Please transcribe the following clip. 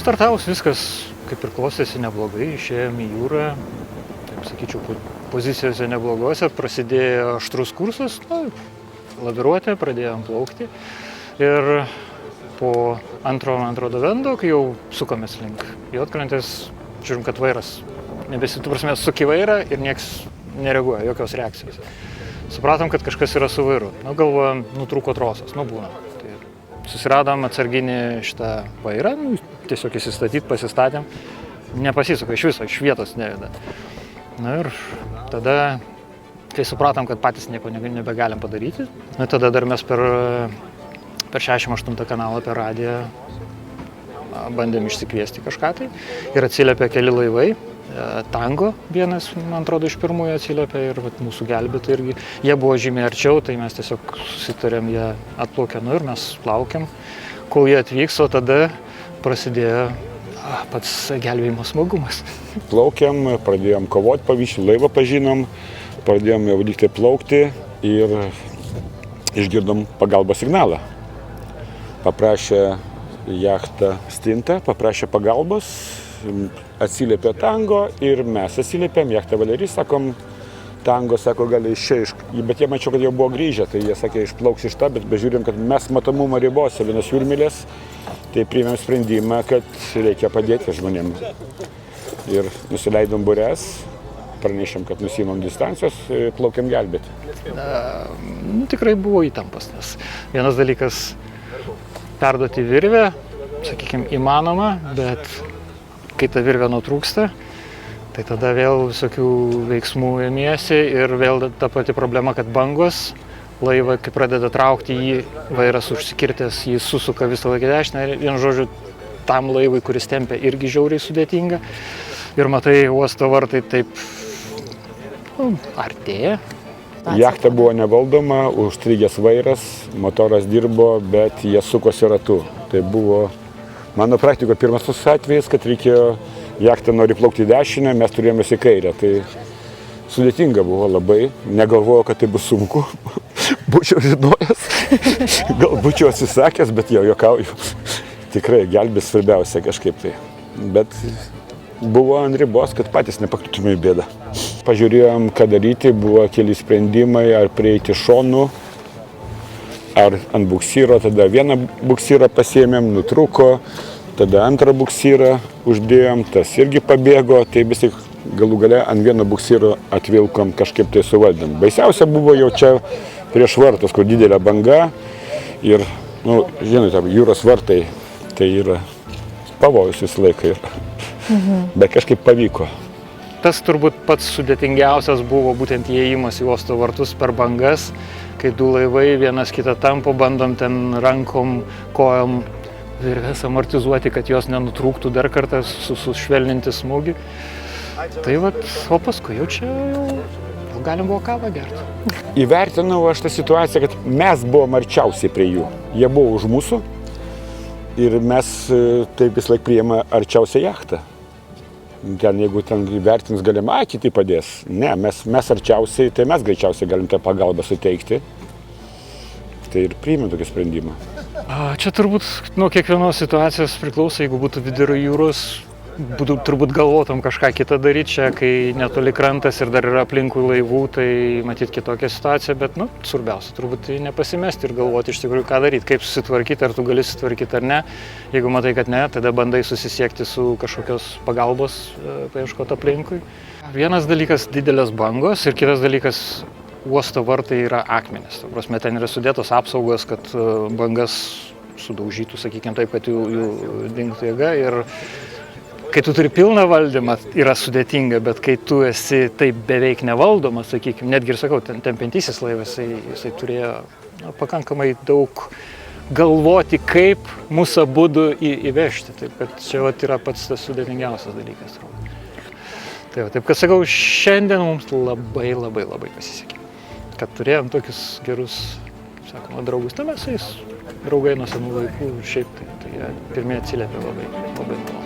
startavus viskas kaip ir klostėsi neblogai, išėjom į jūrą, taip sakyčiau, pozicijose neblogose, prasidėjo aštrus kursas, laviruotė, pradėjom plaukti ir po antro vendo, kai jau sukomės link Juodkrantės, žiūrim, kad vairas nebesitų prasme suki vairą ir nieks nereaguoja, jokios reakcijos. Supratom, kad kažkas yra su vairu. Galvojom, nutrūko trosas, būna. Tai susiradom atsarginį šitą vairą, tiesiog įsistatyt, pasistatėm. Nepasisuka iš viso, iš vietos nejuda. Ir tada, kai supratom, kad patys nieko nebegalim padaryti, tada dar mes per 68 kanalą per radiją bandėm išsikviesti kažką tai ir atsiliepė keli laivai. Tango vienas, man atrodo, iš pirmųjų atsiliepė ir mūsų gelbėtojai irgi. Jie buvo žymiai arčiau, tai mes tiesiog susitarėm, jie atplaukė ir mes laukiam, kol jie atvyks, o tada prasidėjo pats gelbėjimo smagumas. Plaukiam, pradėjom kovoti pavyzdžiui, laivą pažinom, pradėjom jau lygtai plaukti ir išgirdom pagalbos signalą. Paprašė jachtą stintą, paprašė pagalbos, atsiliepė Tango ir mes atsiliepėm, jachtą Valerij, sakom, Tango, sako, gali bet jie mačiau, kad jau buvo grįžę, tai jie sakė, išplauks iš tą, bet bežiūrėm, kad mes matomumo ribose, vienas jūrmylės, tai priėmėm sprendimą, kad reikia padėti žmonėm. Ir nusileidom bures, pranešėm, kad nusimam distancijos, plaukiam gelbėti. Tikrai buvo įtampas, nes vienas dalykas perduoti virvę, sakykime, įmanoma, bet kai ta virvė nutrūksta, tai tada vėl visokių veiksmų ėmiesi ir vėl ta pati problema, kad bangos, laivą, kai pradeda traukti jį, vairas užsikirtęs, jį susuka visą laiką dešinę ir, vienu žodžiu, tam laivui, kuris tempia, irgi žiauriai sudėtinga. Ir matai, uosto vartai taip artėja. Jachta buvo nevaldoma, užstrigęs vairas, motoras dirbo, bet jie sukosi ratu. Tai buvo mano praktikoje pirmas atvejis, kad reikėjo, jachtą nori plaukti į dešinę, mes turėjome į kairę. Tai sudėtinga buvo labai, negalvojau, kad tai bus sunku. Būčiau žinojęs, gal būčiau atsisakęs, bet jau juokauju. Tikrai gelbės svarbiausia kažkaip tai. Bet buvo ant ribos, kad patys nepakliūtume į bėdą. Pažiūrėjom, ką daryti, buvo keli sprendimai, ar prieiti šonu, ar ant buksyro, tada vieną buksyrą pasiėmėm, nutrūko, tada antrą buksyrą uždėjom, tas irgi pabėgo, tai vis tik galų gale ant vieno buksyro atvilkom, kažkaip tai suvaldėm. Baisiausia buvo jau čia prieš vartus, kur didelė banga ir, žinote, jūros vartai, tai yra pavojus visą laiką yra. Bet kažkaip pavyko. Tas turbūt pats sudėtingiausias buvo būtent įėjimas į uosto vartus per bangas, kai du laivai vienas kitą tampo, bandom ten rankom, kojom virves amortizuoti, kad jos nenutrūktų dar kartą, sušvelninti smūgį. Tai o paskui jau čia galim buvo kavą gerti. Įvertinau aš tą situaciją, kad mes buvom arčiausiai prie jų. Jie buvo už mūsų ir mes taip vis laik priėmė arčiausiai jachtą. Ten, jeigu ten įvertins, galim, kiti padės. Ne, mes arčiausiai, tai mes greičiausiai galim tą pagalbą suteikti. Tai ir priėmėm tokį sprendimą. Čia turbūt nuo kiekvienos situacijos priklauso, jeigu būtų vidurio jūros, turbūt galvotum kažką kitą daryti čia, kai netoli krantas ir dar yra aplinkui laivų, tai matyt kitokia situacija, bet, svarbiausia, turbūt nepasimesti ir galvoti iš tikrųjų, ką daryti, kaip susitvarkyti, ar tu gali susitvarkyti ar ne. Jeigu matai, kad ne, tada bandai susisiekti su kažkokios pagalbos, paieškoti aplinkui. Vienas dalykas didelės bangos ir kitas dalykas uosto vartai yra akmenys. Ta prasme, ten yra sudėtos apsaugos, kad bangas sudaužytų, sakykime taip, kad jų dingtų jėga. Ir kai tu turi pilną valdymą, yra sudėtinga, bet kai tu esi taip beveik nevaldomas, sakykime, netgi ir sakau, tempiantysis laivas, jisai turėjo pakankamai daug galvoti, kaip mūsų abudu įvežti. Taip, kad čia yra pats tas sudėtingiausias dalykas. Taip, kad sakau, šiandien mums labai pasisekė, kad turėjom tokius gerus, kaip sakoma, draugus. Tai mes su jais draugai nuo senų laikų ir šiaip tai jie pirmieji atsiliepė labai.